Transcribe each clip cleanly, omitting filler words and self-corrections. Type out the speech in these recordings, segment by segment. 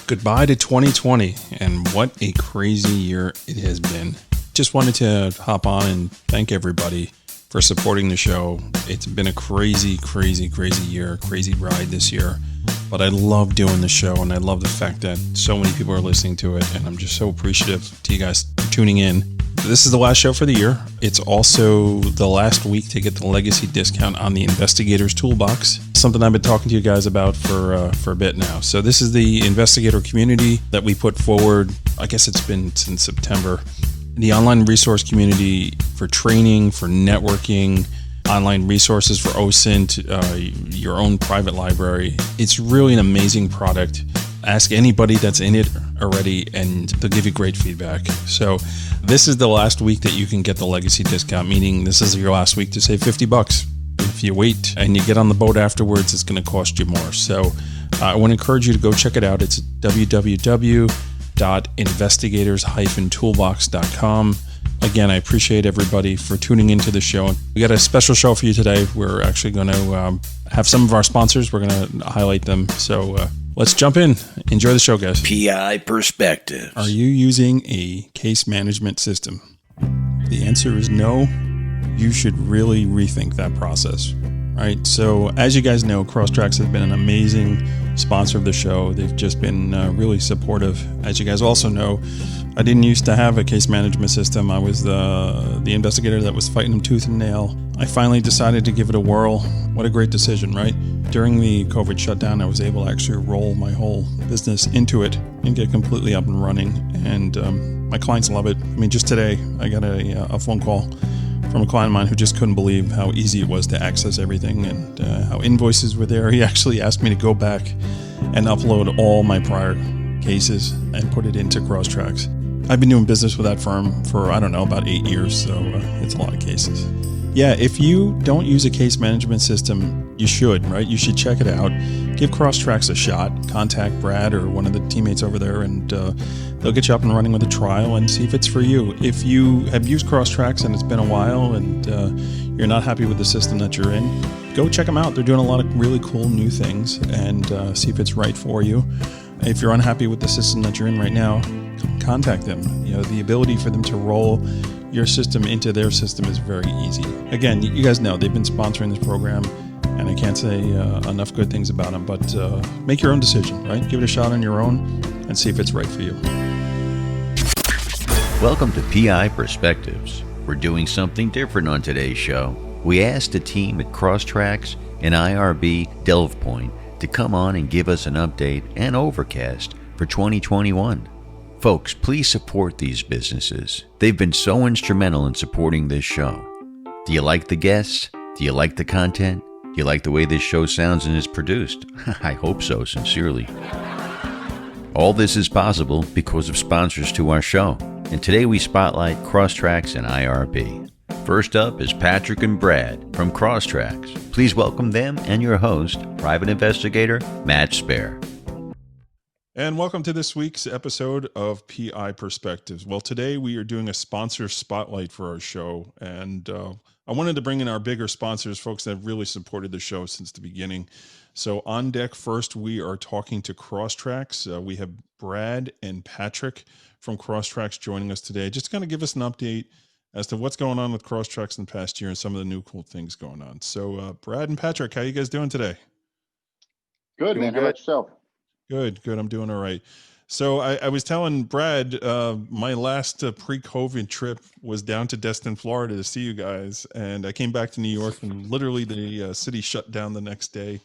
Goodbye to 2020, and what a crazy year it has been. Just wanted to hop on and thank everybody for supporting the show. It's been a crazy year, crazy ride this year. But I love doing the show, and I love the fact that so many people are listening to it, and I'm just so appreciative to you guys for tuning in. This is the last show for the year. It's also the last week to get the legacy discount on the Investigator's Toolbox, something I've been talking to you guys about for a bit now. So this is the investigator community that we put forward. I guess it's been since September. The online resource community for training, for networking, online resources for OSINT, your own private library. It's really an amazing product. Ask anybody that's in it already and they'll give you great feedback. So this is the last week that you can get the legacy discount, meaning this is your last week to save $50. If you wait and you get on the boat afterwards, it's going to cost you more. So I want to encourage you to go check it out. It's www.investigators-toolbox.com. Again, I appreciate everybody for tuning into the show. We got a special show for you today. We're actually going to have some of our sponsors. We're going to highlight them. So let's jump in. Enjoy the show, guys. PI Perspectives. Are you using a case management system? The answer is no. You should really rethink that process, right? So as you guys know, CROSStrax has been an amazing sponsor of the show. They've just been really supportive. As you guys also know, I didn't used to have a case management system. I was the investigator that was fighting them tooth and nail. I finally decided to give it a whirl. What a great decision, right? During the COVID shutdown, I was able to actually roll my whole business into it and get completely up and running. And my clients love it. I mean, just today, I got a phone call from a client of mine who just couldn't believe how easy it was to access everything and how invoices were there. He actually asked me to go back and upload all my prior cases and put it into CROSStrax. I've been doing business with that firm for, I don't know, about 8 years, so it's a lot of cases. Yeah, if you don't use a case management system, you should, right? You should check it out. Give CROSStrax a shot. Contact Brad or one of the teammates over there, and they'll get you up and running with a trial and see if it's for you. If you have used CROSStrax and it's been a while and you're not happy with the system that you're in, go check them out. They're doing a lot of really cool new things, and see if it's right for you. If you're unhappy with the system that you're in right now, contact them. You know, the ability for them to roll your system into their system is very easy. Again, you guys know they've been sponsoring this program, and I can't say enough good things about them, but make your own decision, right? Give it a shot on your own and see if it's right for you. Welcome to PI Perspectives. We're doing something different on today's show. We asked the team at CROSStrax and IRB Delve Point to come on and give us an update and overcast for 2021. Folks, please support these businesses. They've been so instrumental in supporting this show. Do you like the guests? Do you like the content? Do you like the way this show sounds and is produced? I hope so, sincerely. All this is possible because of sponsors to our show. And today we spotlight CROSStrax and IRB. First up is Patrick and Brad from CROSStrax. Please welcome them and your host, private investigator Matt Spare. And welcome to this week's episode of PI Perspectives. Well, today we are doing a sponsor spotlight for our show. And I wanted to bring in our bigger sponsors, folks that have really supported the show since the beginning. So on deck first, we are talking to CROSStrax. We have Brad and Patrick from CROSStrax joining us today. Just going to give us an update as to what's going on with CROSStrax in the past year and some of the new cool things going on. So Brad and Patrick, how you guys doing today? Good, man. How about yourself? Good. I'm doing all right. So I was telling Brad, my last pre-COVID trip was down to Destin, Florida to see you guys. And I came back to New York and literally the city shut down the next day.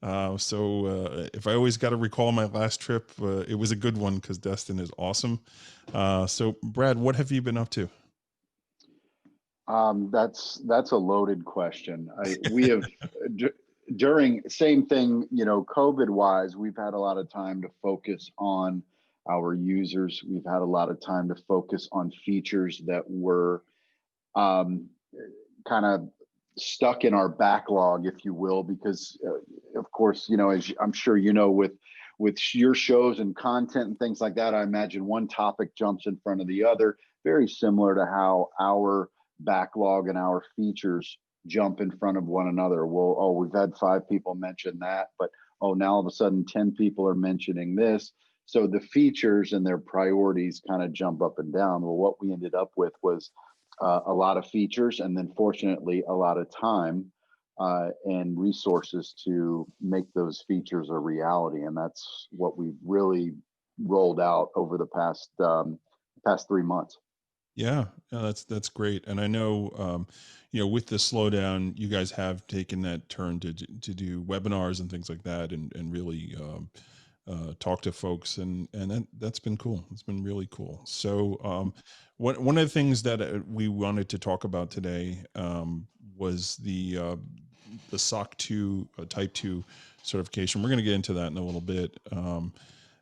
So if I always got to recall my last trip, it was a good one because Destin is awesome. So Brad, what have you been up to? That's a loaded question. We have during same thing, COVID wise, we've had a lot of time to focus on our users. We've had a lot of time to focus on features that were kind of stuck in our backlog, if you will, because of course, as I'm sure with your shows and content and things like that, I imagine one topic jumps in front of the other, very similar to how our backlog and our features jump in front of one another. We've had 5 people mention that, but now all of a sudden 10 people are mentioning this. So the features and their priorities kind of jump up and down. Well, what we ended up with was a lot of features, and then fortunately a lot of time and resources to make those features a reality. And that's what we've really rolled out over the past 3 months. Yeah, that's great. And I know, with the slowdown, you guys have taken that turn to do webinars and things like that, and really talk to folks, and that's been cool. It's been really cool. So, one of the things that we wanted to talk about today was the SOC 2 Type 2 certification. We're going to get into that in a little bit.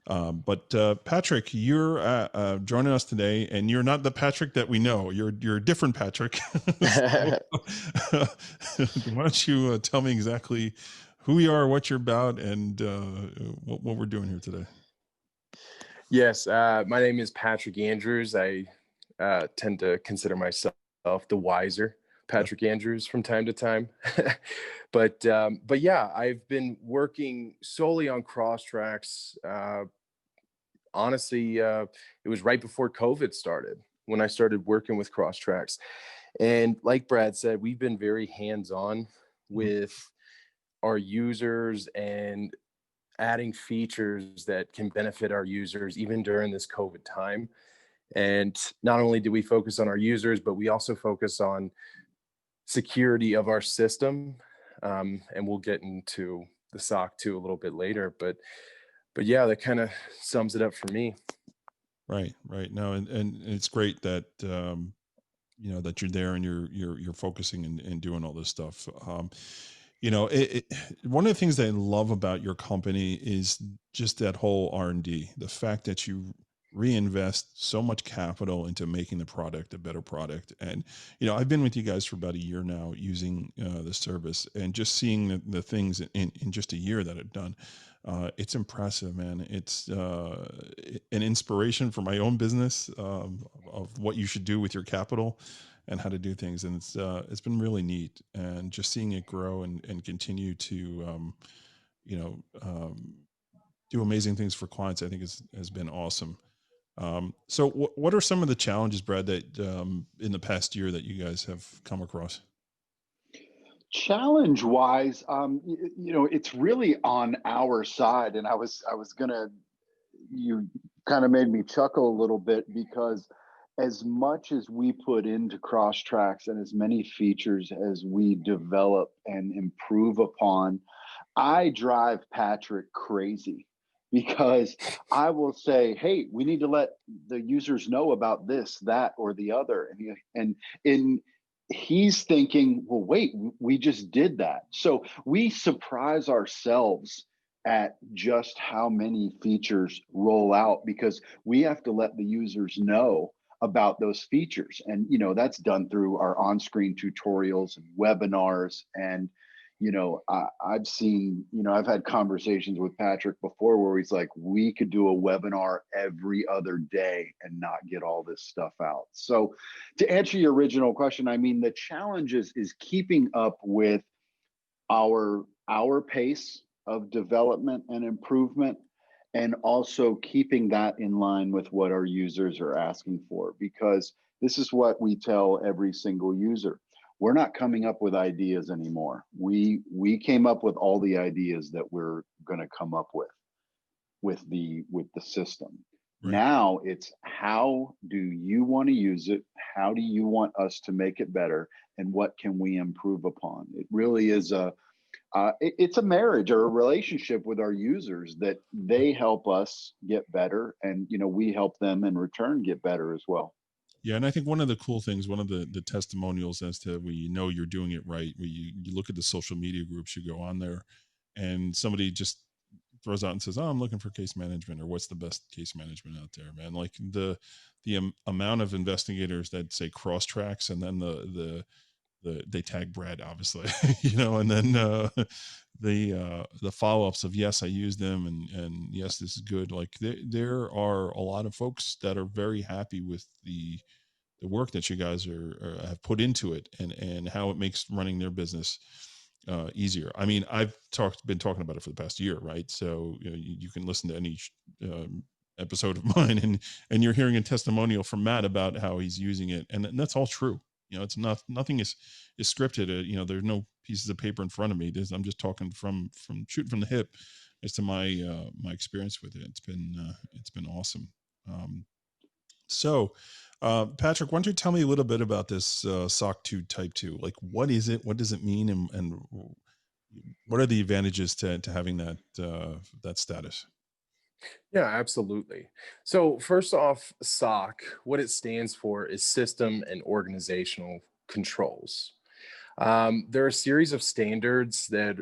But Patrick, you're joining us today, and you're not the Patrick that we know. You're a different Patrick. So, why don't you tell me exactly who you are, what you're about, and what we're doing here today? Yes, my name is Patrick Andrews. I tend to consider myself the wiser Patrick Andrews from time to time. But yeah, I've been working solely on CROSStrax. Honestly, it was right before COVID started when I started working with CROSStrax. And like Brad said, we've been very hands-on with our users and adding features that can benefit our users even during this COVID time. And not only do we focus on our users, but we also focus on security of our system. And we'll get into the SOC 2 a little bit later, but yeah, that kind of sums it up for me. Right. No, and it's great that that you're there and you're focusing and doing all this stuff. One of the things that I love about your company is just that whole R&D, the fact that you reinvest so much capital into making the product a better product. And, I've been with you guys for about a year now using the service, and just seeing the things in just a year that I've done. It's impressive, man. It's an inspiration for my own business of what you should do with your capital and how to do things. And it's been really neat, and just seeing it grow and continue to, do amazing things for clients, I think has been awesome. So what are some of the challenges, Brad, that in the past year that you guys have come across? Challenge wise, it's really on our side. And I was gonna, you kind of made me chuckle a little bit, because as much as we put into CROSStrax and as many features as we develop and improve upon, I drive Patrick crazy, because I will say, hey, we need to let the users know about this, that, or the other. And he's thinking, well, wait, we just did that. So we surprise ourselves at just how many features roll out, because we have to let the users know about those features. And, that's done through our on-screen tutorials and webinars. And, I've seen, I've had conversations with Patrick before where he's like, we could do a webinar every other day and not get all this stuff out. So to answer your original question, I mean, the challenge is keeping up with our pace of development and improvement, and also keeping that in line with what our users are asking for, because this is what we tell every single user. We're not coming up with ideas anymore. We came up with all the ideas that we're going to come up with the system. Right. Now it's, how do you want to use it? How do you want us to make it better? And what can we improve upon? It really is it's a marriage or a relationship with our users, that they help us get better, and we help them in return get better as well. Yeah, and I think one of the cool things, one of the testimonials as to where you're doing it right, where you look at the social media groups, you go on there, and somebody just throws out and says, "Oh, I'm looking for case management," or "What's the best case management out there?" Man, like the amount of investigators that say CROSStrax, and then they tag Brad, obviously, and then the follow-ups of, yes, I use them, and yes, this is good. Like there are a lot of folks that are very happy with the work that you guys have put into it, and how it makes running their business easier. I mean, I've been talking about it for the past year, right? So you can listen to any episode of mine, and you're hearing a testimonial from Matt about how he's using it, and that's all true. It's not, nothing is scripted. There's no pieces of paper in front of me. I'm just talking from shooting from the hip as to my my experience with it. It's been awesome. So, Patrick, why don't you tell me a little bit about this SOC 2 Type 2? Like, what is it? What does it mean? And what are the advantages to having that status? Yeah, absolutely. So first off, SOC, what it stands for is System and Organizational Controls. There are a series of standards that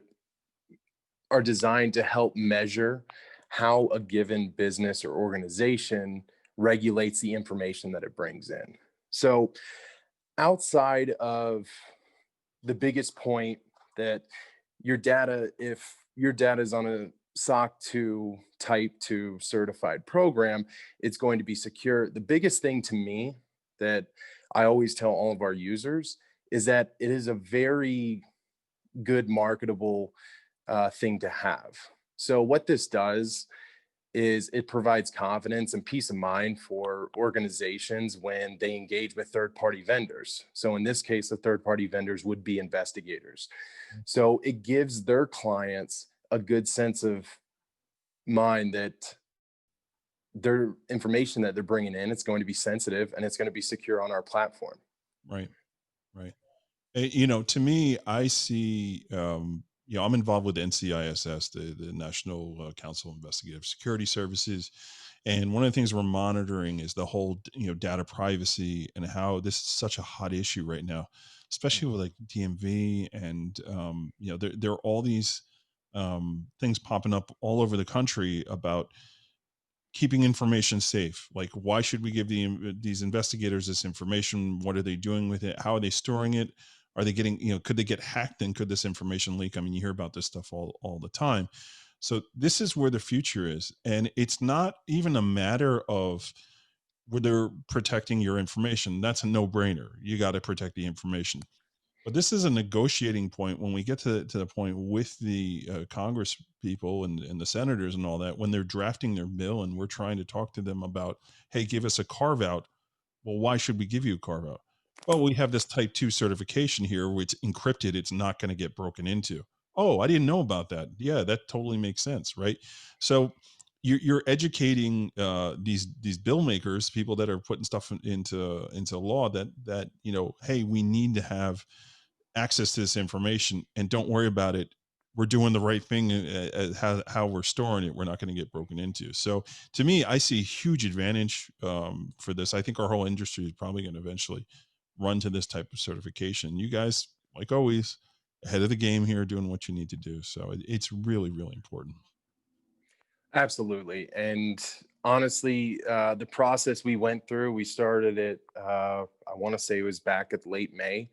are designed to help measure how a given business or organization regulates the information that it brings in. So outside of the biggest point that your data, if your data is on a SOC 2 Type 2 certified program, it's going to be secure. The biggest thing to me that I always tell all of our users is that it is a very good marketable thing to have. So what this does is it provides confidence and peace of mind for organizations when they engage with third-party vendors. So in this case, the third-party vendors would be investigators. So it gives their clients a good sense of mind that their information that they're bringing in, it's going to be sensitive and it's going to be secure on our platform. Right. To me, I see, I'm involved with NCISS, the National Council of Investigative Security Services. And one of the things we're monitoring is the whole, data privacy, and how this is such a hot issue right now, especially with like DMV. And, there are all these things popping up all over the country about keeping information safe. Like, why should we give these investigators this information? What are they doing with it? How are they storing it? Are they getting, could they get hacked, and could this information leak? I mean, you hear about this stuff all the time. So this is where the future is. And it's not even a matter of whether protecting your information. That's a no-brainer. You got to protect the information. But this is a negotiating point when we get to the point with the Congress people and the senators and all that, when they're drafting their bill and we're trying to talk to them about, hey, give us a carve out. Well, why should we give you a carve out? Well, we have this Type 2 certification here where it's encrypted. It's not going to get broken into. Oh, I didn't know about that. Yeah, that totally makes sense, right? So you're educating these bill makers, people that are putting stuff into law, that hey, we need to have access to this information, and don't worry about it. We're doing the right thing how we're storing it. We're not going to get broken into. So to me, I see a huge advantage for this. I think our whole industry is probably going to eventually run to this type of certification. You guys, like always, ahead of the game here, doing what you need to do. So it's really, really important. Absolutely. And honestly, the process we went through, we started it, I want to say it was back at late May,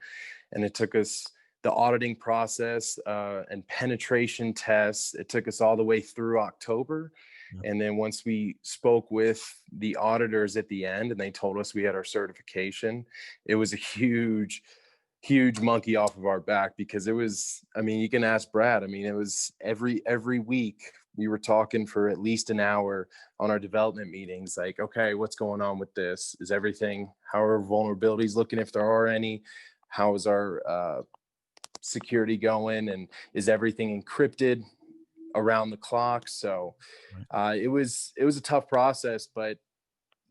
and it took us the auditing process and penetration tests. It took us all the way through October. Yeah. And then once we spoke with the auditors at the end and they told us we had our certification, it was a huge monkey off of our back, because it was, I mean, you can ask Brad. I mean, it was every week we were talking for at least an hour on our development meetings. Like, okay, what's going on with this? Is everything, how are vulnerabilities looking, if there are any? How is our security going? And is everything encrypted around the clock? So it was a tough process, but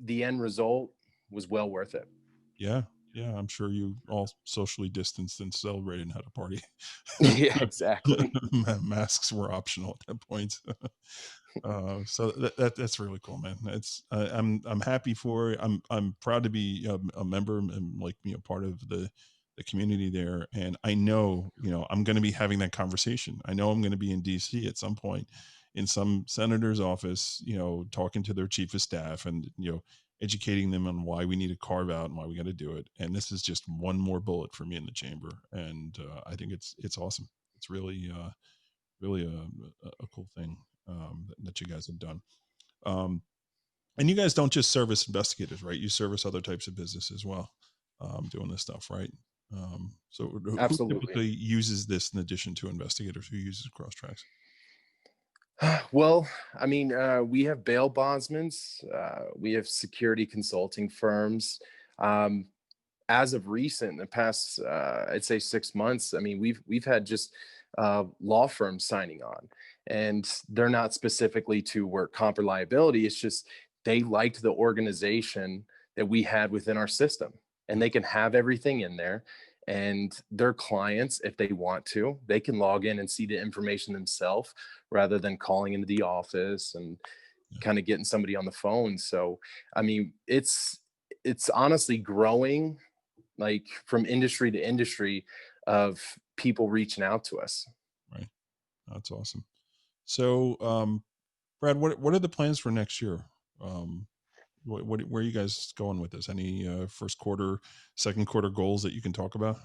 the end result was well worth it. Yeah. I'm sure you all socially distanced and celebrated and had a party. Yeah, exactly. Masks were optional at that point. So that's really cool, man. It's I'm happy for. I'm proud to be a member and part of the community there. And I know I'm going to be having that conversation. I know I'm going to be in DC at some point in some senator's office, talking to their chief of staff and educating them on why we need to carve out and why we got to do it. And this is just one more bullet for me in the chamber. And I think it's awesome. It's really a cool thing that you guys have done. And you guys don't just service investigators, right? You service other types of business as well, doing this stuff, right? So who Absolutely typically uses this in addition to investigators? Who uses CROSStrax? Well, I mean, we have bail bondsmen, we have security consulting firms. Um, as of recent, the past, I'd say 6 months, I mean, we've had just law firms signing on, and they're not specifically to work comp or liability. It's just they liked the organization that we had within our system, and they can have everything in there. And their clients, if they want to, they can log in and see the information themselves rather than calling into the office and Yeah. kind of getting somebody on the phone. So, I mean, it's honestly growing, like from industry to industry, of people reaching out to us. Right. That's awesome. So, Brad, what are the plans for next year? Um, where are you guys going with this? Any first quarter, second quarter goals that you can talk about?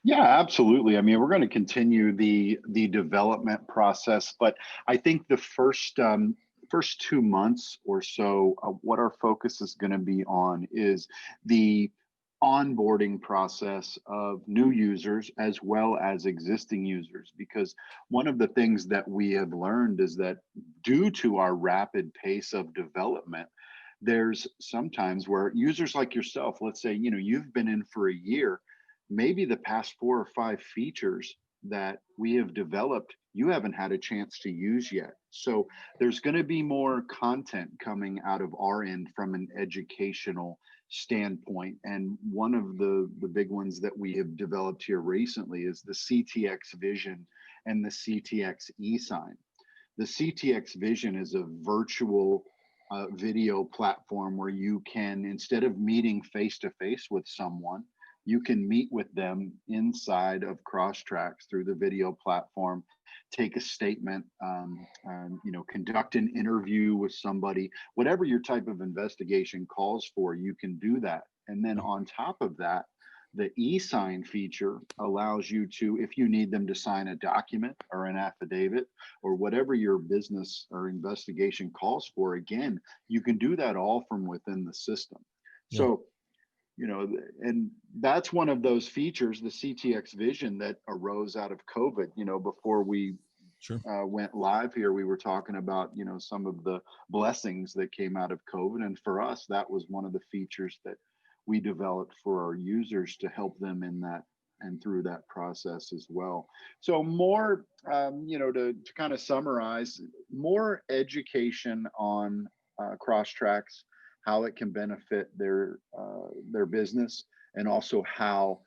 Yeah, absolutely. I mean, we're going to continue the development process, but I think the first 2 months or so, what our focus is going to be on is the onboarding process of new users as well as existing users. Because one of the things that we have learned is that due to our rapid pace of development, there's sometimes where users like yourself, let's say, you've been in for a year, maybe the past 4 or 5 features that we have developed you haven't had a chance to use yet. So there's going to be more content coming out of our end from an educational standpoint. And one of the big ones that we have developed here recently is the CTX Vision and the CTX e-sign. The CTX Vision is a virtual video platform where you can, instead of meeting face to face with someone, you can meet with them inside of CROSStrax through the video platform, take a statement, conduct an interview with somebody, whatever your type of investigation calls for, you can do that. And then on top of that, the e-sign feature allows you to, if you need them to sign a document or an affidavit or whatever your business or investigation calls for, again, you can do that all from within the system. Yeah. So, and that's one of those features, the CTX Vision, that arose out of COVID. Before we Sure. went live here, we were talking about, some of the blessings that came out of COVID. And for us, that was one of the features that we developed for our users to help them in that and through that process as well. So more, to kind of summarize, more education on CROSStrax, how it can benefit their business, and also how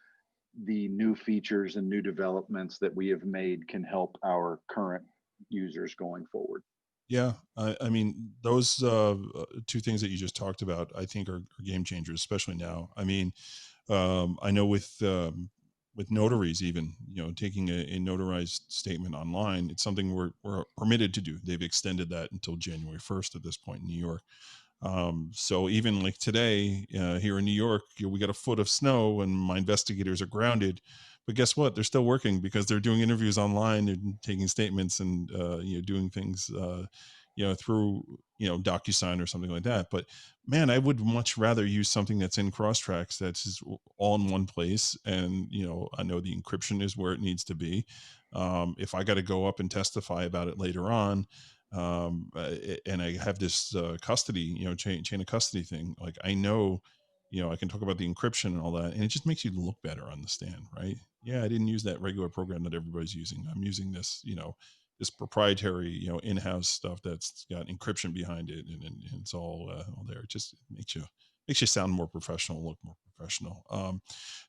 the new features and new developments that we have made can help our current users going forward. Yeah, I mean, those two things that you just talked about, I think are game changers, especially now. I mean, I know with notaries, even taking a notarized statement online, it's something we're permitted to do. They've extended that until January 1st at this point in New York. So even like today here in New York, we got a foot of snow and my investigators are grounded. But guess what? They're still working because they're doing interviews online and taking statements and doing things through DocuSign or something like that. But man, I would much rather use something that's in CROSStrax that's just all in one place. And I know the encryption is where it needs to be. If I got to go up and testify about it later on, and I have this custody, chain of custody thing. Like I know, I can talk about the encryption and all that, and it just makes you look better on the stand, right? Yeah, I didn't use that regular program that everybody's using. I'm using this, this proprietary, in-house stuff that's got encryption behind it, and it's all there. It just makes you sound more professional, look more professional.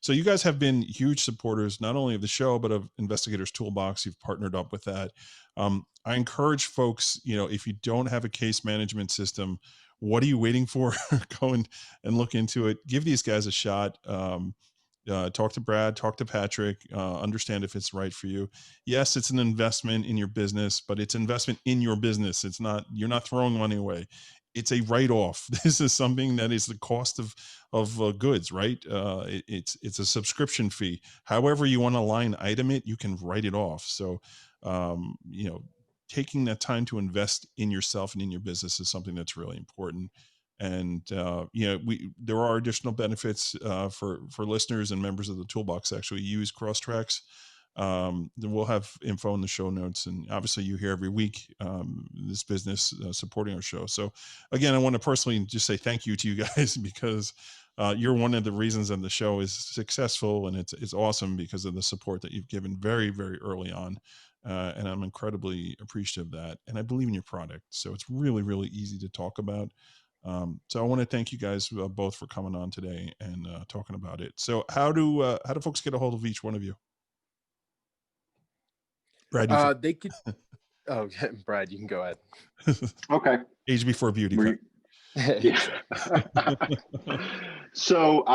So you guys have been huge supporters, not only of the show, but of Investigators Toolbox. You've partnered up with that. I encourage folks, if you don't have a case management system, what are you waiting for? Go and look into it. Give these guys a shot. Talk to Brad, talk to Patrick, understand if it's right for you. Yes, it's an investment in your business, but it's investment in your business. It's not, you're not throwing money away. It's a write-off. This is something that is the cost of goods, right? It's a subscription fee. However you want to line item it, you can write it off. So, taking that time to invest in yourself and in your business is something that's really important. And there are additional benefits for listeners and members of the Toolbox. Actually use CROSStrax. We'll have info in the show notes, and obviously you hear every week this business supporting our show. So again, I want to personally just say thank you to you guys because you're one of the reasons that the show is successful, and it's awesome because of the support that you've given very, very early on. And I'm incredibly appreciative of that. And I believe in your product. So it's really, really easy to talk about. So I want to thank you guys both for coming on today and talking about it. So how do folks get a hold of each one of you? Brad, They could. Oh, Brad, you can go ahead. Okay. Age before beauty. Yeah. So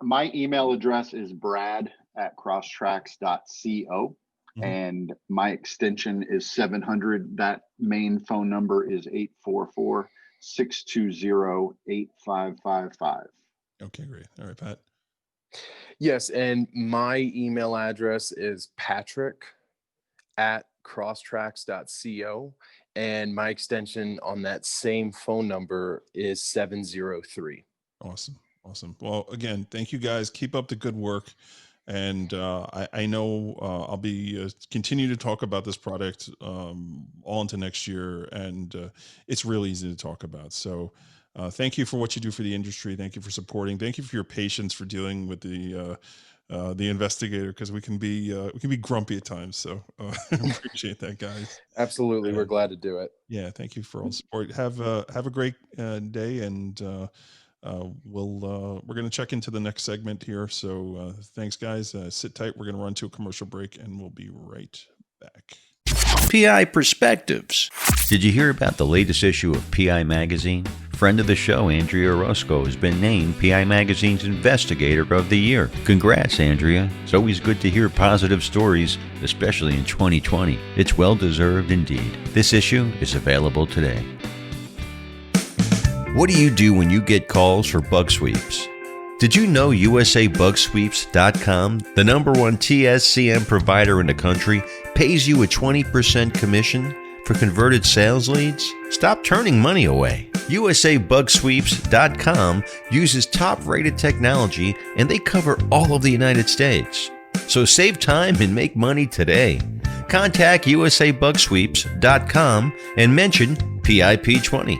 my email address is brad@crosstrax.co. And my extension is 700. That main phone number is 844-620-8555. Okay, great. All right, Pat. Yes, and my email address is patrick@crosstrax.co, and my extension on that same phone number is 703. Awesome. Well, again, thank you guys. Keep up the good work. And I know I'll be continue to talk about this product all into next year, and it's really easy to talk about. So thank you for what you do for the industry. Thank you for supporting. Thank you for your patience for dealing with the investigator, because we can be grumpy at times. So I appreciate that, guys. Absolutely, we're glad to do it. Yeah, thank you for all the support. Have a great day, and we're going to check into the next segment here. So thanks, guys. Sit tight. We're going to run to a commercial break, and we'll be right back. PI Perspectives. Did you hear about the latest issue of PI Magazine? Friend of the show, Andrea Orozco, has been named PI Magazine's Investigator of the Year. Congrats, Andrea. It's always good to hear positive stories, especially in 2020. It's well-deserved indeed. This issue is available today. What do you do when you get calls for bug sweeps? Did you know USABugSweeps.com, the #1 TSCM provider in the country, pays you a 20% commission for converted sales leads? Stop turning money away. USABugSweeps.com uses top-rated technology, and they cover all of the United States. So save time and make money today. Contact USABugSweeps.com and mention PIP20.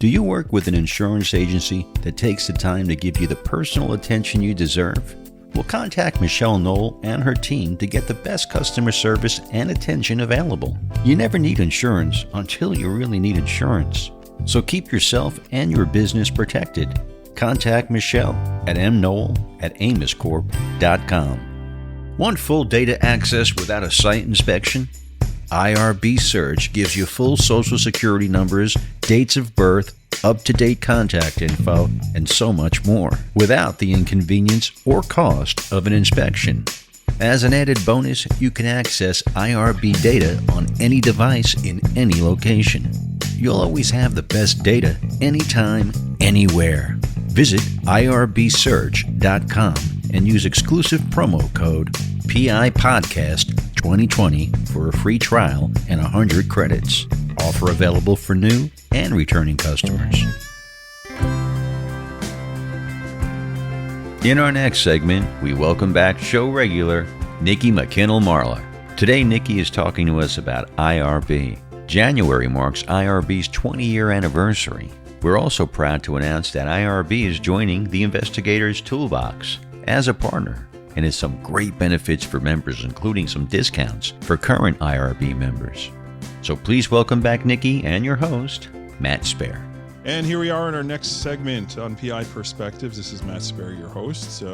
Do you work with an insurance agency that takes the time to give you the personal attention you deserve? Well, contact Michelle Knoll and her team to get the best customer service and attention available. You never need insurance until you really need insurance. So keep yourself and your business protected. Contact Michelle at mknoll@amoscorp.com. Want full data access without a site inspection? IRB Search gives you full social security numbers, dates of birth, up-to-date contact info, and so much more, without the inconvenience or cost of an inspection. As an added bonus, you can access IRB data on any device in any location. You'll always have the best data, anytime, anywhere. Visit irbsearch.com and use exclusive promo code PI Podcast 2020 for a free trial and 100 credits. Offer available for new and returning customers. In our next segment, we welcome back show regular Nikki McKinnell-Marler. Today, Nikki is talking to us about IRB. January marks IRB's 20-year anniversary. We're also proud to announce that IRB is joining the Investigators Toolbox as a partner, and has some great benefits for members, including some discounts for current IRB members. So please welcome back Nikki and your host, Matt Spare. And here we are in our next segment on PI Perspectives. This is Matt Spare, your host.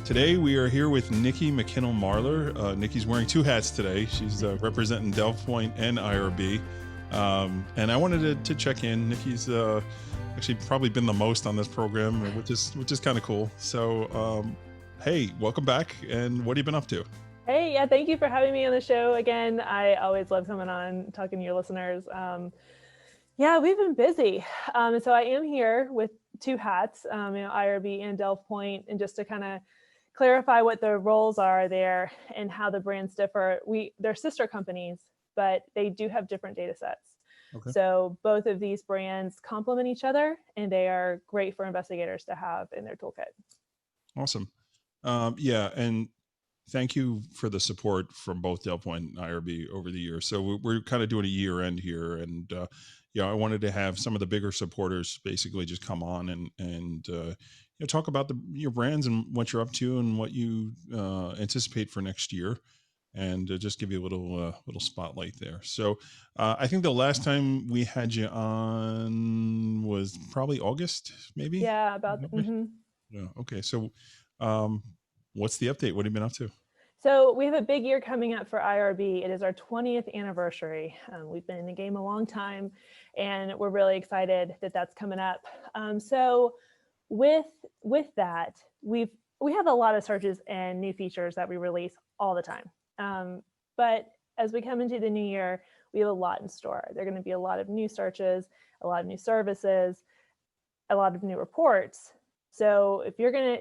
Today we are here with Nikki McKinnell-Marler. Nikki's wearing two hats today. She's representing Delve Point and IRB. And I wanted to check in. Nikki's actually probably been the most on this program, which is kind of cool. So hey, welcome back. And what have you been up to? Hey, yeah, thank you for having me on the show again. I always love coming on, talking to your listeners. Yeah, we've been busy. So I am here with two hats, IRB and Delve Point, and just to kind of clarify what the roles are there and how the brands differ. They're sister companies, but they do have different data sets. Okay. So both of these brands complement each other, and they are great for investigators to have in their toolkit. Awesome. Yeah, and thank you for the support from both DelPoint and IRB over the years. So we're kind of doing a year end here, and I wanted to have some of the bigger supporters basically just come on and talk about your brands and what you're up to and what you anticipate for next year, and just give you a little spotlight there. So I think the last time we had you on was probably August, maybe. Yeah, about Yeah. Okay. So what's the update? What have you been up to? So we have a big year coming up for IRB. It is our 20th anniversary. We've been in the game a long time, and we're really excited that that's coming up. So with that, we have a lot of searches and new features that we release all the time. But as we come into the new year, we have a lot in store. There are going to be a lot of new searches, a lot of new services, a lot of new reports. So if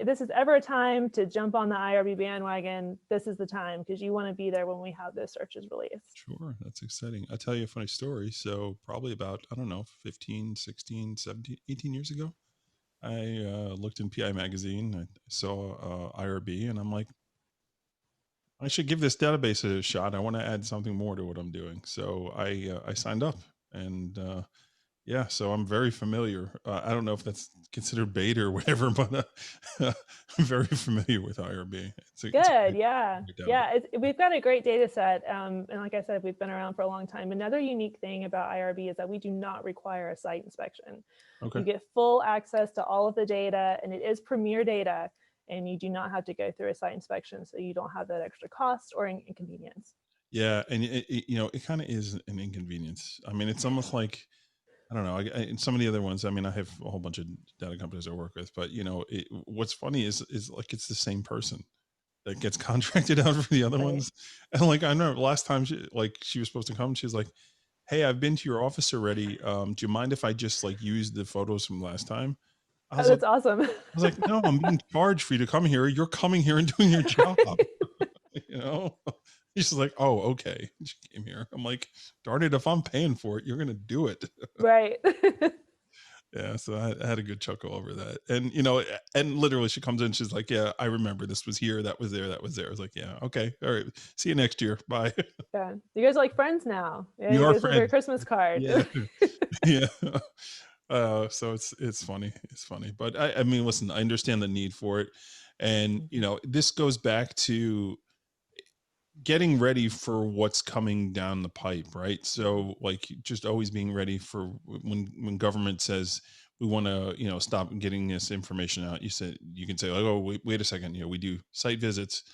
this is ever a time to jump on the IRB bandwagon, this is the time, because you want to be there when we have those searches released. Sure. That's exciting. I'll tell you a funny story. So probably about, 15, 16, 17, 18 years ago, I looked in PI Magazine. I saw IRB, and I'm like, I should give this database a shot. I want to add something more to what I'm doing. So I signed up, and yeah, so I'm very familiar. I don't know if that's considered beta or whatever, but I'm very familiar with IRB. Good, yeah. We've got a great data set. And like I said, we've been around for a long time. Another unique thing about IRB is that we do not require a site inspection. Okay. You get full access to all of the data, and it is premier data, and you do not have to go through a site inspection, so you don't have that extra cost or inconvenience. Yeah, and it kind of is an inconvenience. I mean, it's almost like, I don't know. In some of the other ones, I mean, I have a whole bunch of data companies I work with, but what's funny is like it's the same person that gets contracted out for the other ones. And like, I know last time she was supposed to come, she's like, "Hey, I've been to your office already. Do you mind if I just like use the photos from last time?" That's awesome. I was like, "No, I'm being charged for you to come here. You're coming here and doing your job." She's like, "Oh, okay." She came here. I'm like, darn it, if I'm paying for it, you're gonna do it. Right. Yeah, so I had a good chuckle over that. And and literally she comes in, she's like, "Yeah, I remember this was here, that was there, that was there." I was like, "Yeah, okay, all right, see you next year, bye." Yeah, you guys are like friends now. Yeah, We you are guys have your friends. Christmas card. Yeah. Yeah. So it's funny. It's funny. But I mean, listen, I understand the need for it. And this goes back to getting ready for what's coming down the pipe, right? So like just always being ready for when government says we want to stop getting this information out. You can say like, "Oh, wait a second, we do site visits,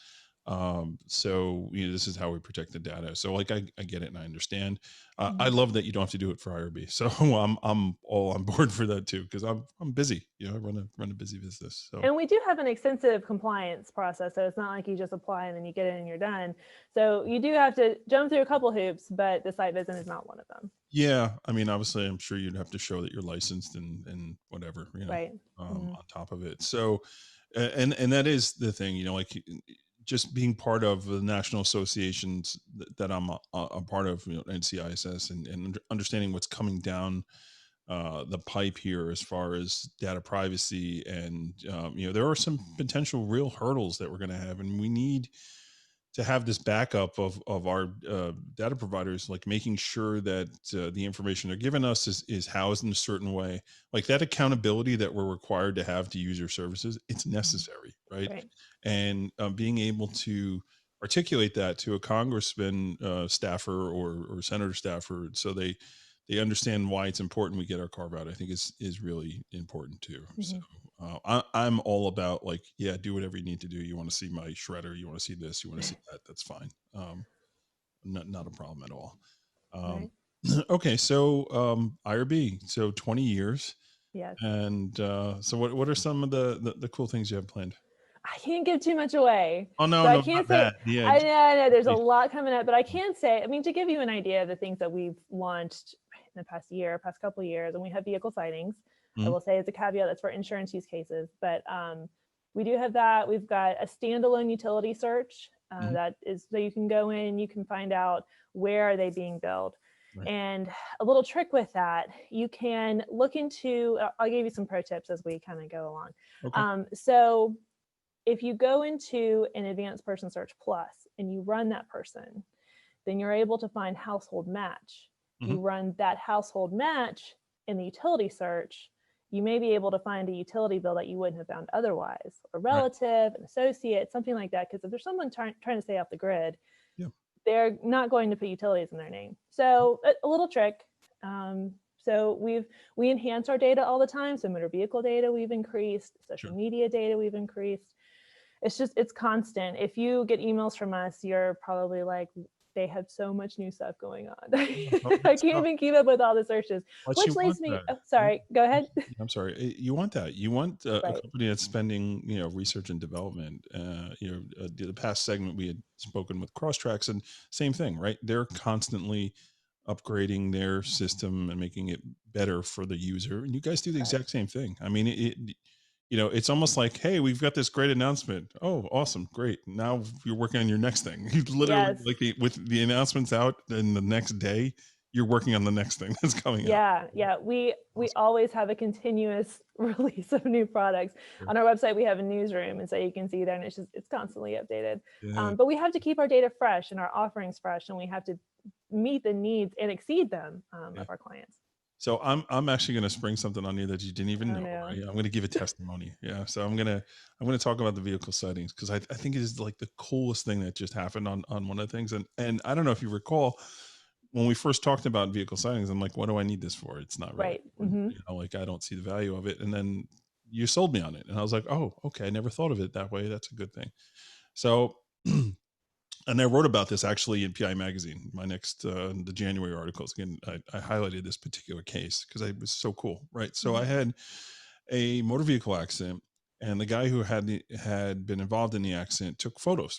so this is how we protect the data." So like I get it and I understand. I love that you don't have to do it for IRB. So I'm all on board for that too, because I'm busy. I run a busy business. So. And we do have an extensive compliance process, so it's not like you just apply and then you get it and you're done. So you do have to jump through a couple hoops, but the site visit is not one of them. Yeah, I mean, obviously, I'm sure you'd have to show that you're licensed and whatever, right. On top of it. So, and that is the thing, like just being part of the national associations that I'm a part of, NCISS, and understanding what's coming down the pipe here as far as data privacy, and there are some potential real hurdles that we're going to have, and we need to have this backup of our data providers, like making sure that the information they're giving us is housed in a certain way, like that accountability that we're required to have to use your services. It's necessary, right? And being able to articulate that to a congressman staffer or senator staffer, so they understand why it's important we get our carve out, I think is really important too. So I'm all about like, yeah, do whatever you need to do. You want to see my shredder, you want to see this, you want to see that, that's fine. Not a problem at all. Okay, so IRB, so 20 years. Yes. And so what are some of the cool things you have planned? I can't give too much away. Oh no, so no, I can't not say. that. Yeah, I know there's a lot coming up, but I can say, I mean, to give you an idea of the things that we've launched in the past couple of years, and we have vehicle sightings. I will say as a caveat, that's for insurance use cases, but we do have that. We've got a standalone utility search that is, so you can go in, you can find out where are they being billed. Right. And a little trick with that, you can look into, I'll give you some pro tips as we kind of go along. Okay. So if you go into an advanced person search plus and you run that person, then you're able to find household match. You run that household match in the utility search, you may be able to find a utility bill that you wouldn't have found otherwise, a relative, an associate, something like that. Because if there's someone trying to stay off the grid, they're not going to put utilities in their name. So a little trick. So we enhance our data all the time. So motor vehicle data we've increased, social media data we've increased. It's constant. If you get emails from us, you're probably like, they have so much new stuff going on. I can't even keep up with all the searches. Which leads me, sorry, go ahead. I'm sorry. You want that. You want a company that's spending, research and development. The past segment we had spoken with CROSStrax, and same thing, right? They're constantly upgrading their system and making it better for the user. And you guys do the exact same thing. I mean, it's almost like, hey, we've got this great announcement. Oh, awesome. Great. Now you're working on your next thing. You literally with the announcements out, and the next day you're working on the next thing that's coming out. Yeah. We always have a continuous release of new products. On our website, we have a newsroom, and so you can see there, and it's constantly updated. But we have to keep our data fresh and our offerings fresh, and we have to meet the needs and exceed them of our clients. So I'm actually going to spring something on you that you didn't even know. Right? I'm going to give a testimony. Yeah. So I'm going to talk about the vehicle settings, because I think it is like the coolest thing that just happened on one of the things. And I don't know if you recall, when we first talked about vehicle settings, I'm like, what do I need this for? It's not really, like, I don't see the value of it. And then you sold me on it, and I was like, oh, okay. I never thought of it that way. That's a good thing. So, and I wrote about this actually in PI Magazine, my next, the January articles. Again, I highlighted this particular case because it was so cool, right? So I had a motor vehicle accident, and the guy who had been involved in the accident took photos.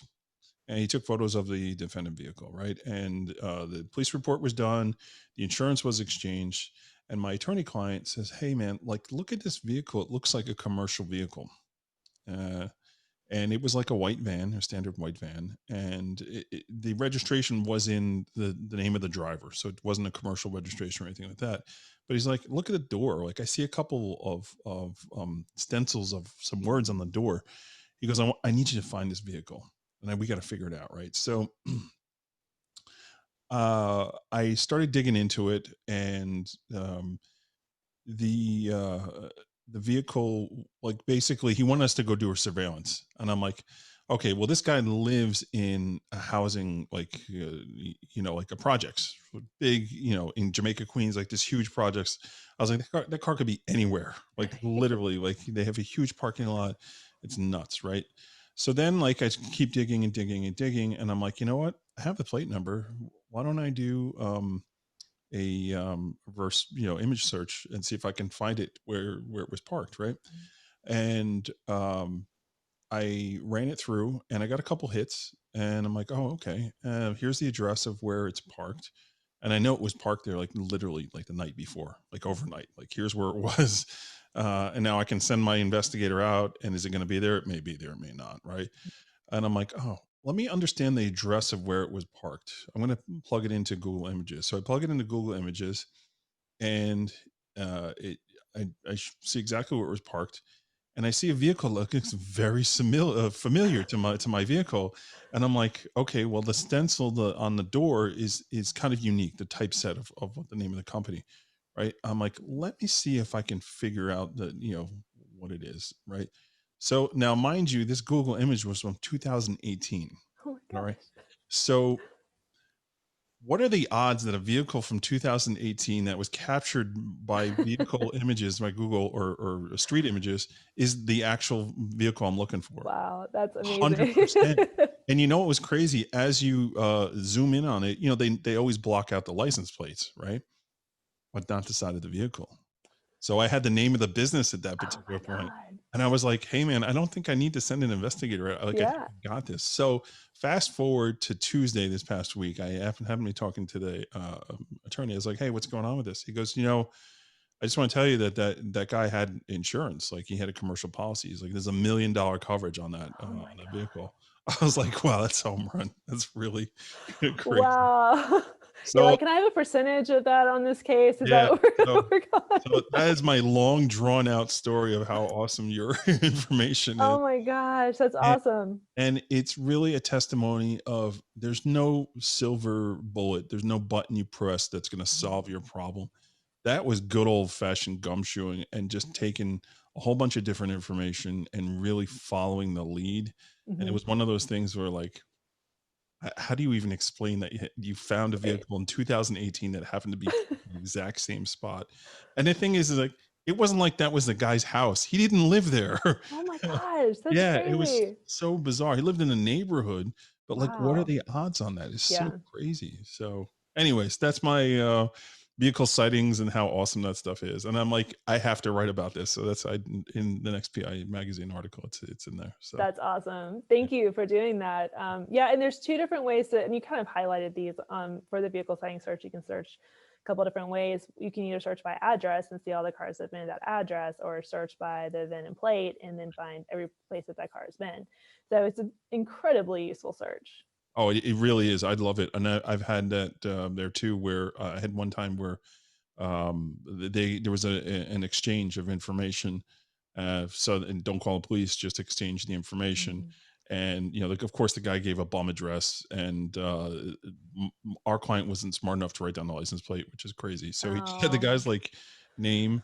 And he took photos of the defendant vehicle, right? And the police report was done, the insurance was exchanged, and my attorney client says, hey man, like, look at this vehicle. It looks like a commercial vehicle. And it was like a white van, a standard white van. And the registration was in the name of the driver. So it wasn't a commercial registration or anything like that. But he's like, look at the door. Like, I see a couple of stencils of some words on the door. He goes, I need you to find this vehicle. And then we got to figure it out, right? So I started digging into it, and the vehicle, like, basically he wanted us to go do a surveillance, and I'm like, okay, well, this guy lives in a housing, like, like a projects, big, in Jamaica, Queens, like this huge projects. I was like, that car could be anywhere, like literally, like they have a huge parking lot. It's nuts, right? So then, like, I keep digging and digging and digging, and I'm like, you know what? I have the plate number. Why don't I do a reverse, image search and see if I can find it where it was parked, right? And I ran it through, and I got a couple hits, and I'm like, oh, okay. Here's the address of where it's parked. And I know it was parked there, like literally like the night before, like overnight, like here's where it was. And now I can send my investigator out, and is it going to be there? It may be there, it may not. Right. And I'm like, oh, let me understand the address of where it was parked. I'm going to plug it into Google Images. So I plug it into Google Images, and I see exactly where it was parked. And I see a vehicle that looks very familiar to my vehicle. And I'm like, okay, well, the stencil on the door is kind of unique, the typeset of what the name of the company, right? I'm like, let me see if I can figure out what it is, right? So now, mind you, this Google image was from 2018. Oh my all right. gosh. So what are the odds that a vehicle from 2018 that was captured by vehicle images by Google or street images is the actual vehicle I'm looking for? Wow, that's amazing. 100%. And you know what was crazy? As you zoom in on it, they always block out the license plates, right? But not the side of the vehicle. So I had the name of the business at that particular point. And I was like, hey man, I don't think I need to send an investigator. I got this. So fast forward to Tuesday this past week, I happened to be talking to the attorney. I was like, hey, what's going on with this? He goes, I just want to tell you that guy had insurance. Like, he had a commercial policy. He's like, there's $1 million coverage on that, on that vehicle. I was like, wow, that's home run. That's really crazy. Wow. You're So like, can I have a percentage of that on this case? Is yeah, that what we're so, gonna work on? so that is my long drawn out story of how awesome your information is. Oh my gosh, that's And, awesome. and it's really a testimony of there's no silver bullet. There's no button you press that's going to solve your problem. That was good old fashioned gumshoeing and just taking a whole bunch of different information and really following the lead. And it Mhm. was one of those things where like, how do you even explain that you found a vehicle in 2018 that happened to be the exact same spot? And the thing is like, it wasn't like that was the guy's house. He didn't live there. Oh my gosh, that's Yeah, it was crazy. so bizarre. He lived in a neighborhood, but like, what are Wow. the odds on that? It's so Yeah. crazy. So, anyways, that's my vehicle sightings and how awesome that stuff is. And I'm like, I have to write about this. So that's in the next PI magazine article. It's in there. So That's awesome. Thank you for doing that. Yeah, and there's two different ways that, and you kind of highlighted these for the vehicle sighting search. You can search a couple different ways. You can either search by address and see all the cars that have been at that address, or search by the VIN and plate and then find every place that that car has been. So it's an incredibly useful search. oh, it really is. I'd love it. And I've had that there too, where I had one time where there was an exchange of information. So, and don't call the police, just exchange the information. Mhm. And, like, of course the guy gave a bum address, and our client wasn't smart enough to write down the license plate, which is crazy. So he had the Oh, guy's like name,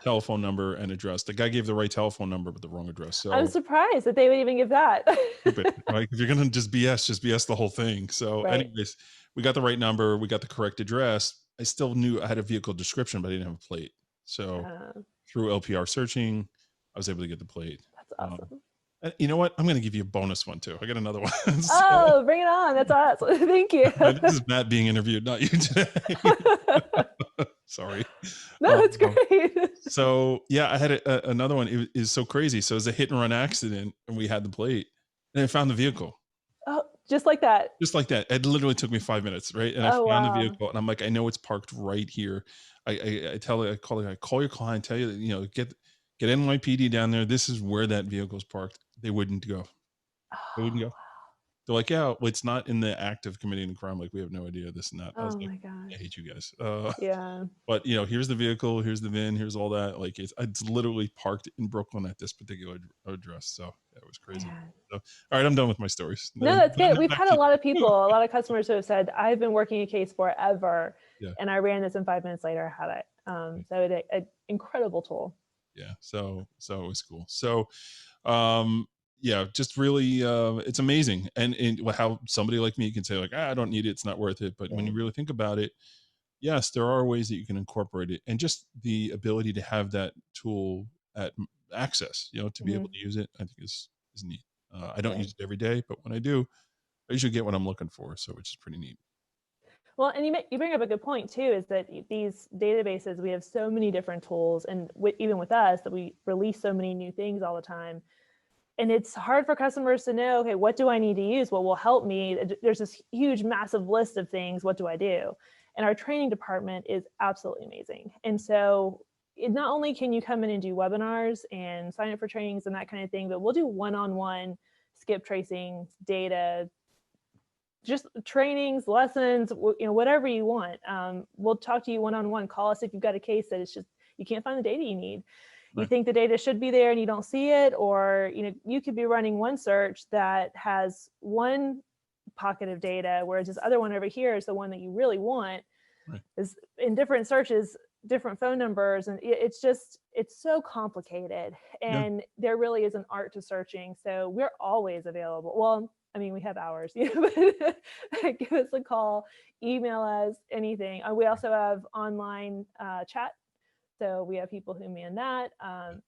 telephone number and address. The guy gave the right telephone number, but the wrong address. I'm So surprised that they would even give that. stupid. Like, if you're gonna just BS the whole thing. So, Right. anyways, we got the right number, we got the correct address. I still knew I had a vehicle description, but I didn't have a plate. So through LPR searching, I was able to get the plate. That's Um, awesome. and you know what? I'm gonna give you a bonus one too. I got another one. So, Oh, bring it on. That's awesome. Thank you. this is Matt being interviewed, not you today. Sorry. No, it's Um, great. So yeah, I had another one. It is so crazy. So it was a hit and run accident, and we had the plate, and I found the vehicle. Oh, just like that. Just like that. It literally took me 5 minutes, right? And I Oh, found the wow. vehicle, and I'm like, I know it's parked right here. I call your client, tell you that, get NYPD down there. This is where that vehicle's parked. They wouldn't go. They wouldn't Oh, go. They're like, yeah, well, it's not in the act of committing a crime. Like, we have no idea this and that. I was oh like, my I gosh. hate you guys. Yeah. But here's the vehicle, here's the VIN, here's all that. Like, it's literally parked in Brooklyn at this particular address. So yeah, it was crazy. Man. So, all right, I'm done with my stories. No, that's good. We've Back had to a lot of you. people, a lot of customers who have said, I've been working a case forever, Yeah. and I ran this, and 5 minutes later I had it. So it's an incredible tool. Yeah. So it was cool. So, yeah, just really, it's amazing. And how somebody like me can say like, I don't need it, it's not worth it. But when you really think about it, yes, there are ways that you can incorporate it, and just the ability to have that tool at access, to be able to use it, I think is neat. I don't use it every day, but when I do, I usually get what I'm looking for. So, which is pretty neat. Well, and you bring up a good point too, is that these databases, we have so many different tools, and even with us, that we release so many new things all the time. And it's hard for customers to know, okay, what do I need to use? What will help me? There's this huge, massive list of things. What do I do? And our training department is absolutely amazing. And so not only can you come in and do webinars and sign up for trainings and that kind of thing, but we'll do one-on-one skip tracing, data, just trainings, lessons, whatever you want. We'll talk to you one-on-one. Call us if you've got a case that it's just, you can't find the data you need. You Right. think the data should be there and you don't see it, or you could be running one search that has one pocket of data, whereas this other one over here is the one that you really want. Right. Is in different searches, different phone numbers, and it's so complicated, and there really is an art to searching. So we're always available. Well, I mean, we have hours, but give us a call, email us, anything. We also have online chat. So we have people who man that,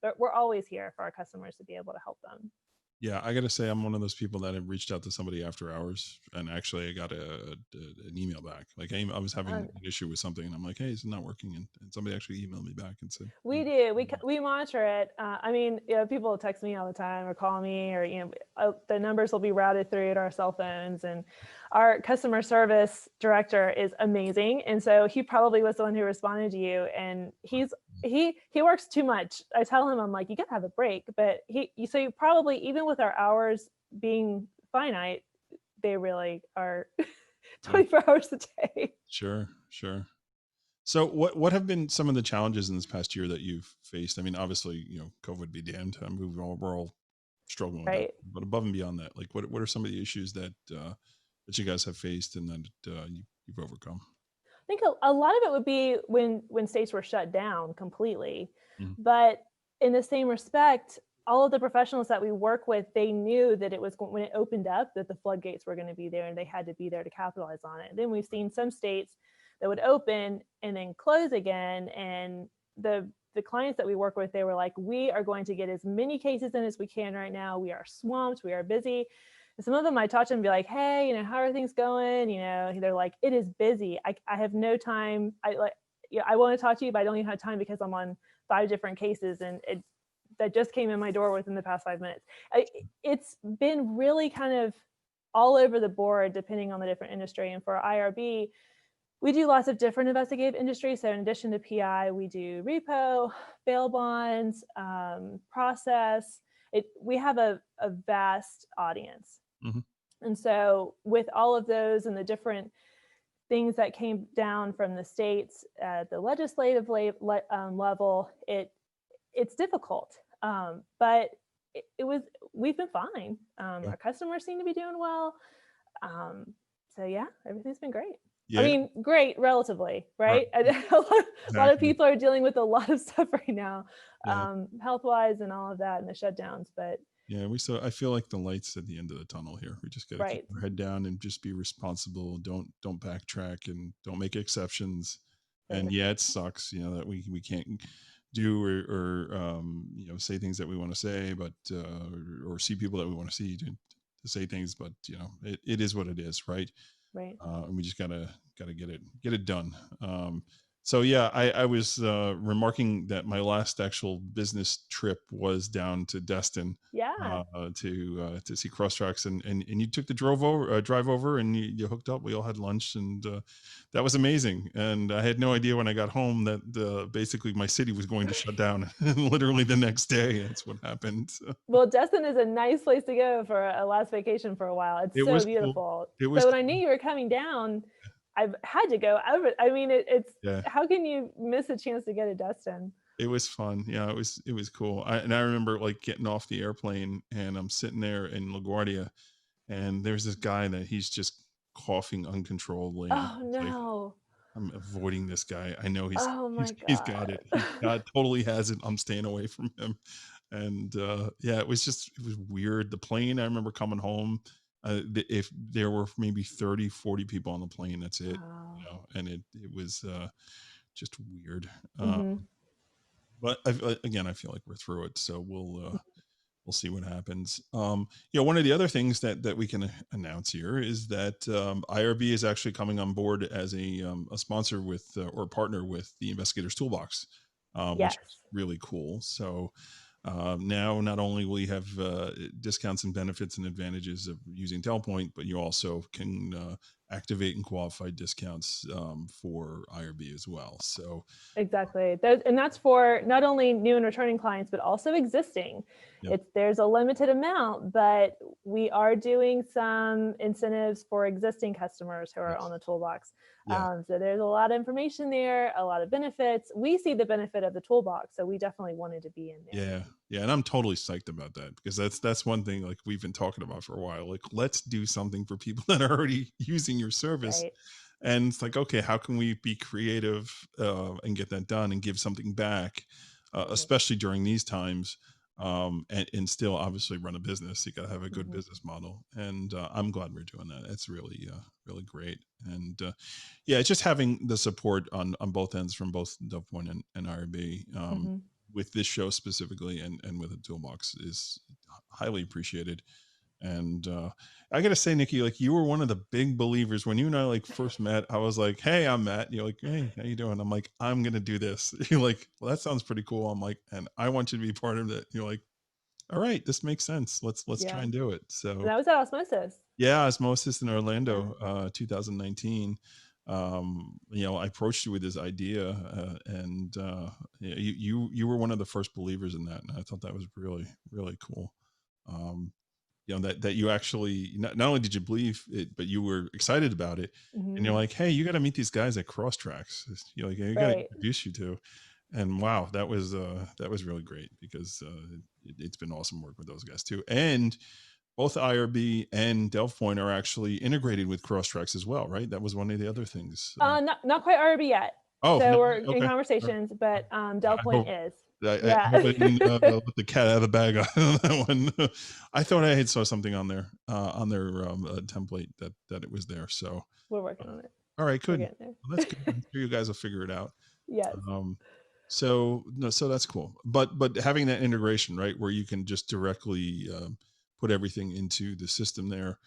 but we're always here for our customers to be able to help them. Yeah, I got to say, I'm one of those people that have reached out to somebody after hours, and actually I got an email back. Like, I was having an issue with something, and I'm like, hey, it's not working. And somebody actually emailed me back and said, We do. We monitor it. I mean, people text me all the time or call me, or the numbers will be routed through to our cell phones. And our customer service director is amazing, and so he probably was the one who responded to you. And he works too much. I tell him, I'm like, you gotta have a break. But so you probably, even with our hours being finite, they really are. 24 hours a day. Sure. So what have been some of the challenges in this past year that you've faced? I mean, obviously, COVID be damned. I mean, we're all struggling with Right. that. But above and beyond that, like what are some of the issues that you guys have faced and that you've overcome? I think a lot of it would be when states were shut down completely. Mhm. But in the same respect, all of the professionals that we work with, they knew that it was when it opened up that the floodgates were going to be there and they had to be there to capitalize on it. And then we've seen some states that would open and then close again. And the clients that we work with, they were like, we are going to get as many cases in as we can right now. We are swamped. We are busy. And some of them I talk to them and be like, hey, how are things going? They're like, it is busy. I have no time. I want to talk to you, but I don't even have time because I'm on 5 different cases and that just came in my door within the past 5 minutes. It's been really kind of all over the board, depending on the different industry. And for IRB, we do lots of different investigative industries. So in addition to PI, we do repo, bail bonds, process. We have a vast audience. Mm-hmm. And so with all of those and the different things that came down from the states at the legislative level, it's difficult. But we've been fine. Our customers seem to be doing well. So yeah, everything's been great. Yeah. I mean, great relatively, right? A lot of people are dealing with a lot of stuff right now, health-wise and all of that and the shutdowns, but yeah, I feel like the light's at the end of the tunnel here. We just got to keep our head down and just be responsible. Don't backtrack and don't make exceptions. Right. And yeah, it sucks, that we can't do or say things that we want to say, but or see people that we want to see to say things, but it is what it is, right? Right. And we just gotta get it done. So yeah, I was remarking that my last actual business trip was down to Destin. Yeah. To see CROSStrax, and you took the drive over and you hooked up. We all had lunch, and that was amazing. And I had no idea when I got home that basically my city was going to shut down. Literally the next day, that's what happened. Well, Destin is a nice place to go for a last vacation for a while. It so beautiful. Cool. So when I knew you were coming down, I've had to go. I mean, it's how can you miss a chance to go to Destin? It was fun. Yeah, it was cool. I remember like getting off the airplane and I'm sitting there in LaGuardia, and there's this guy that he's just coughing uncontrollably. Oh no. I'm avoiding this guy. I know he's got it. God totally has it. I'm staying away from him. And it was weird. The plane, I remember coming home, if there were maybe 30, 40 people on the plane, that's it. Wow. And it was just weird. But again, I feel like we're through it, so we'll see what happens. One of the other things that we can announce here is that IRB is actually coming on board as a sponsor with or partner with the Investigators Toolbox, which is really cool. So now not only will you have discounts and benefits and advantages of using Telpoint, but you also can activate and qualify discounts for IRB as well. So exactly, and that's for not only new and returning clients, but also existing. Yep. There's a limited amount, but we are doing some incentives for existing customers who are on the toolbox. So there's a lot of information there, a lot of benefits. We see the benefit of the toolbox, so we definitely wanted to be in there. Yeah, and I'm totally psyched about that, because that's one thing like we've been talking about for a while. Like, let's do something for people that are already using your service. Right. And it's like, okay, how can we be creative and get that done and give something back, especially during these times, and still obviously run a business. You got to have a good business model, and I'm glad we're doing that. It's really great. And it's just having the support on both ends from both DovePoint and IRB with this show specifically and with the toolbox is highly appreciated. And I gotta say, Nikki, like, you were one of the big believers when you and I like first met. I was like, hey, I'm Matt. And you're like, hey, how you doing? I'm like, I'm gonna do this. You're like, well, that sounds pretty cool. I'm like, and I want you to be part of it. You're like, all right, this makes sense. Let's try and do it. So that was at Osmosis. Yeah, Osmosis in Orlando, 2019. I approached you with this idea, and you were one of the first believers in that, and I thought that was really, really cool. that you actually, not only did you believe it, but you were excited about it. And you're Mhm. like, hey, you got to meet these guys at CROSStrax. You're like, you got to Right. introduce you to. And wow, that was really great, because it's been awesome work with those guys too. And both IRB and Delph Point are actually integrated with CROSStrax as well, right? That was one of the other things. Not quite IRB yet. Oh, So no, we're in okay. conversations, but Delph I Point hope is. I Yeah. hope I didn't let the cat out of the bag on that one. I thought I had saw something on there on their template that it was there. So We're working on it. all right, We're good. getting there. Well, that's good. I'm sure you guys will figure it out. Yes. So no, so that's cool. But having that integration, right, where you can just directly put everything into the system there,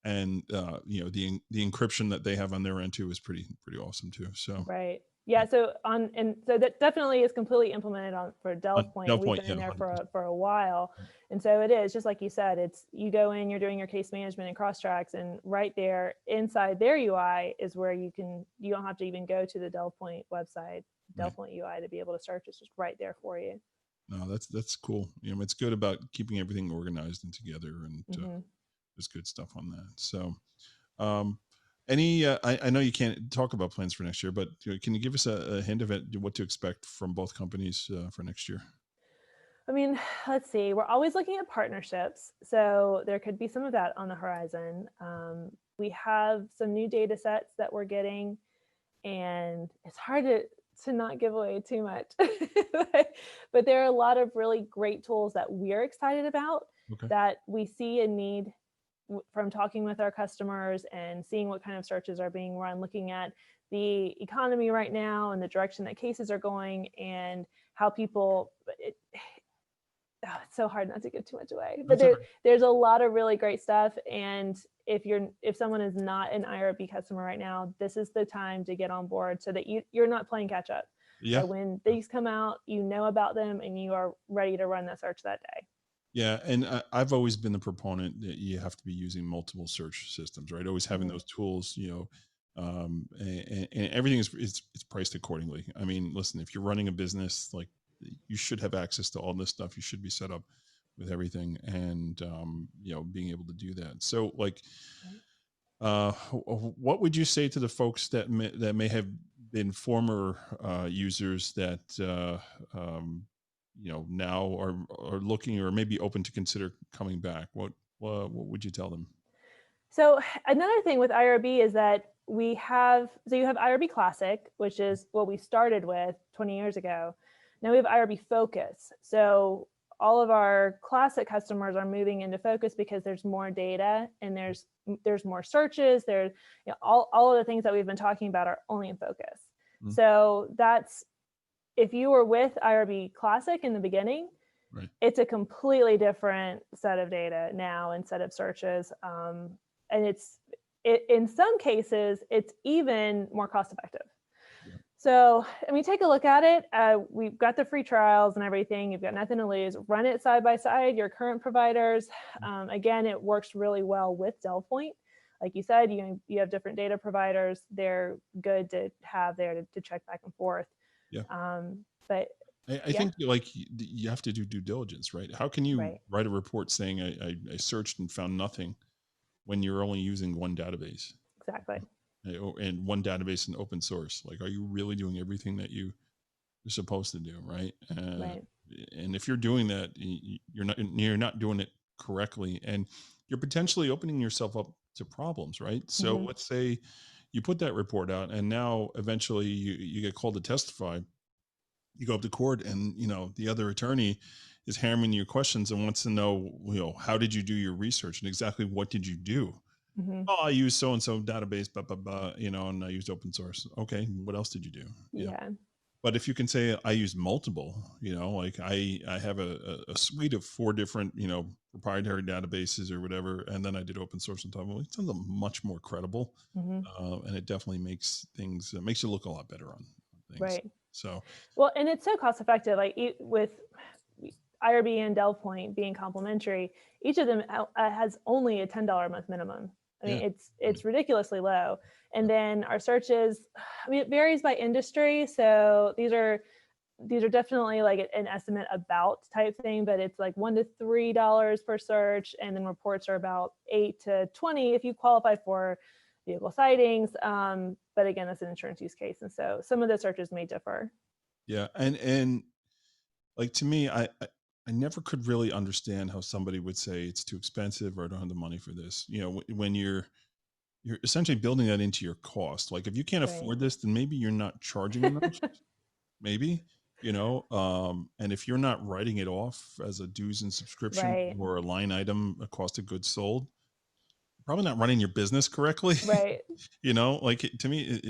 and the encryption that they have on their end too is pretty awesome too. So Right. Yeah. So that definitely is completely implemented for on Delph Point. Delph We've Point, been yeah, in there 100%. for a while, and so it is just like you said. It's you go in, you're doing your case management in CROSStrax, and right there inside their UI is where you don't have to even go to the Delph Point website, Delph Right. Point UI to be able to search. It's just right there for you. No, that's cool. It's good about keeping everything organized and together, and Mm-hmm. there's good stuff on that. So, um, I know you can't talk about plans for next year, but can you give us a hint of it, what to expect from both companies for next year? I mean, let's see. We're always looking at partnerships, so there could be some of that on the horizon. We have some new data sets that we're getting, and it's hard to not give away too much. But there are a lot of really great tools that we're excited about, Okay. that we see a need from talking with our customers and seeing what kind of searches are being run, looking at the economy right now and the direction that cases are going, and how people it's so hard not to give too much away, but That's all right. there's a lot of really great stuff. And if someone is not an IRB customer right now, this is the time to get on board, so that you're not playing catch up. Yeah. So when these come out, you know about them and you are ready to run that search that day. Yeah, and I've always been the proponent that you have to be using multiple search systems, right? Always having those tools, and everything is it's priced accordingly. I mean, listen, if you're running a business, like, you should have access to all this stuff. You should be set up with everything, and being able to do that. So, like, what would you say to the folks that may have been former users that now are looking, or maybe open to consider coming back? What would you tell them? So another thing with IRB is that you have IRB Classic, which is what we started with 20 years ago. Now we have IRB Focus. So all of our Classic customers are moving into Focus because there's more data and there's more searches. There's all of the things that we've been talking about are only in Focus. So that's, if you were with IRB Classic in the beginning, right, it's a completely different set of data now and set of searches. And in some cases, it's even more cost effective. Yeah. So, I mean, take a look at it. We've got the free trials and everything. You've got nothing to lose. Run it side by side, your current providers. Again, it works really well with Delph Point. Like you said, you have different data providers. They're good to have there to check back and forth. Yeah. But I think, like, you have to do due diligence, right? How can you write a report saying I searched and found nothing when you're only using one database? Exactly. And one database in open source. Like, are you really doing everything that you're supposed to do, right? Right. And if you're doing that, you're not doing it correctly, and you're potentially opening yourself up to problems, right? So let's say you put that report out, and now eventually you get called to testify. You go up to court, and the other attorney is hammering you questions and wants to know, how did you do your research, and exactly what did you do? Oh, I used so and so database, blah blah blah, and I used open source. Okay, what else did you do? Yeah. But if you can say I use multiple, like I have a suite of 4 different, proprietary databases or whatever, and then I did open source on top of it, it sounds much more credible, and it definitely makes things makes you look a lot better on things. Right. So, well, and it's so cost effective. Like with IRB and Delph Point being complementary, each of them has only a $10 a month minimum. I mean, it's ridiculously low. And then our searches, I mean, it varies by industry. So these are these are definitely like an estimate about type thing, but it's like $1 to $3 per search. And then reports are about 8 to 20 if you qualify for vehicle sightings. But again, that's an insurance use case. And so some of the searches may differ. Yeah. And like, to me, I never could really understand how somebody would say it's too expensive or I don't have the money for this. You know, when you're essentially building that into your cost. Like, if you can't Right. afford this, then maybe you're not charging enough. Maybe, and if you're not writing it off as a dues and subscription Right. or a line item, a cost of goods sold, probably not running your business correctly. Right. Like, to me,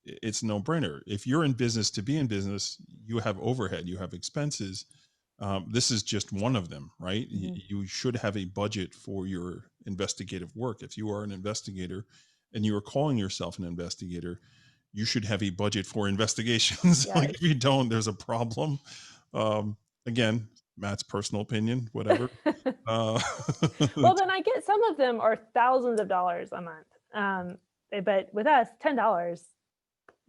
it's a no-brainer. If you're in business to be in business, you have overhead, you have expenses. This is just one of them, right? Mhm. You should have a budget for your investigative work. If you are an investigator and you are calling yourself an investigator, you should have a budget for investigations. Like, Yes. if you don't, there's a problem. Again, Matt's personal opinion, whatever. Well, then I get some of them are thousands of dollars a month. But with us, $10,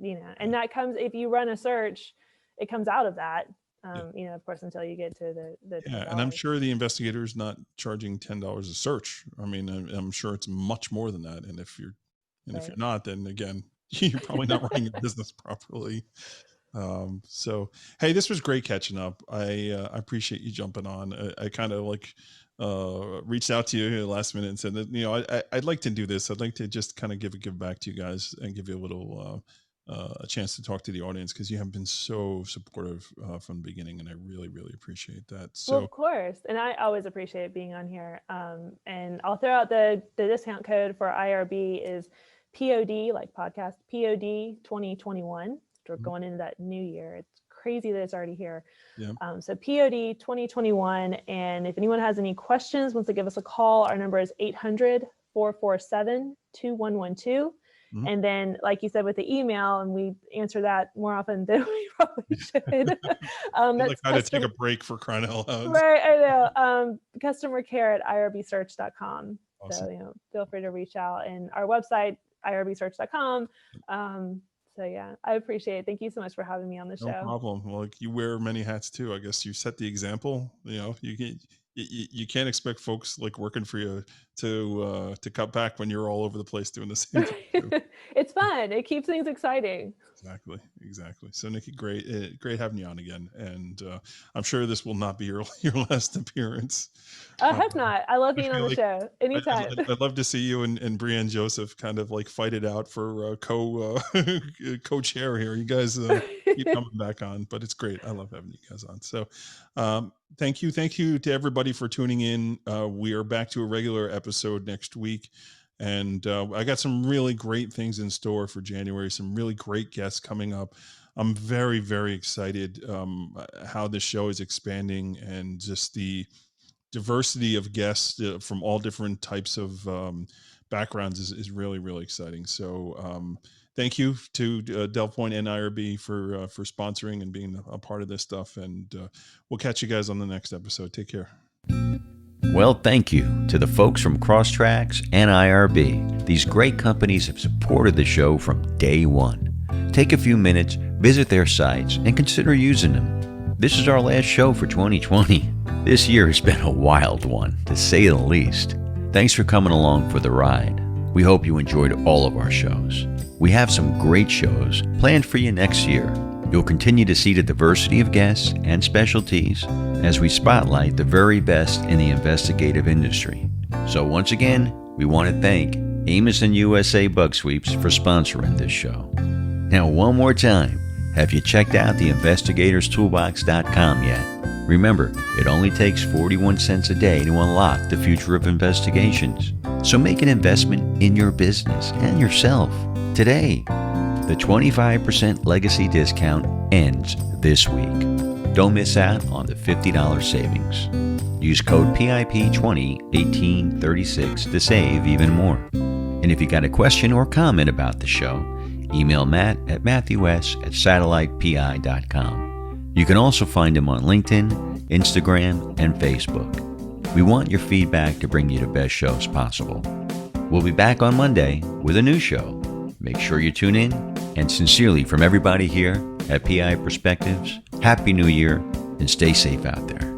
and that comes, if you run a search, it comes out of that, of course, until you get to the $10. And I'm sure the investigator is not charging $10 a search. I mean, I'm sure it's much more than that. And if you're not, then again, you're probably not running your business properly. So, hey, this was great catching up. I appreciate you jumping on. I kind of reached out to you last minute and said that, I'd like to do this. I'd like to just kind of give back to you guys and give you a little, a chance to talk to the audience, because you have been so supportive from the beginning, and I really, really appreciate that. So, well, of course, and I always appreciate being on here. And I'll throw out the discount code for IRB is POD, like podcast, POD 2021. We're going into that new year. It's crazy that it's already here. Yeah. So POD 2021. And if anyone has any questions, wants to give us a call, our number is 800-447-2112. Mm-hmm. And then, like you said, with the email, and we answer that more often than we probably should. That's kind of take a break, for crying out loud. Right, I know. Customer care at irbsearch.com. Awesome. So, feel free to reach out. And our website, irbsearch.com. So yeah, I appreciate it. Thank you so much for having me on the show. No problem. Well, you wear many hats too. I guess you set the example. You can't expect folks like working for you to cut back when you're all over the place doing the same thing. It's fun. It keeps things exciting. Exactly. So Nikki, great having you on again. And I'm sure this will not be your last appearance. I hope not. I love being on the show anytime. I'd love to see you and Brianne Joseph kind of like fight it out for co-chair here. You guys keep coming back on, but it's great. I love having you guys on. So thank you to everybody for tuning in. We are back to a regular episode next week. And I got some really great things in store for January, some really great guests coming up. I'm very, very excited how this show is expanding, and just the diversity of guests from all different types of backgrounds is really, really exciting. So thank you to Delve Point and IRB for sponsoring and being a part of this stuff. And we'll catch you guys on the next episode. Take care. Well, thank you to the folks from CROSStrax and IRB. These great companies have supported the show from day one. Take a few minutes, visit their sites, and consider using them. This is our last show for 2020. This year has been a wild one, to say the least. Thanks for coming along for the ride. We hope you enjoyed all of our shows. We have some great shows planned for you next year. You'll continue to see the diversity of guests and specialties as we spotlight the very best in the investigative industry. So once again, we want to thank Amos and USA Bug Sweeps for sponsoring this show. Now, one more time, have you checked out the investigatorstoolbox.com yet? Remember, it only takes 41 cents a day to unlock the future of investigations. So make an investment in your business and yourself today. The 25% legacy discount ends this week. Don't miss out on the $50 savings. Use code PIP201836 to save even more. And if you got a question or comment about the show, email Matt at matthews@satellitepi.com. You can also find him on LinkedIn, Instagram, and Facebook. We want your feedback to bring you the best shows possible. We'll be back on Monday with a new show. Make sure you tune in, and sincerely from everybody here at PI Perspectives, Happy New Year, and stay safe out there.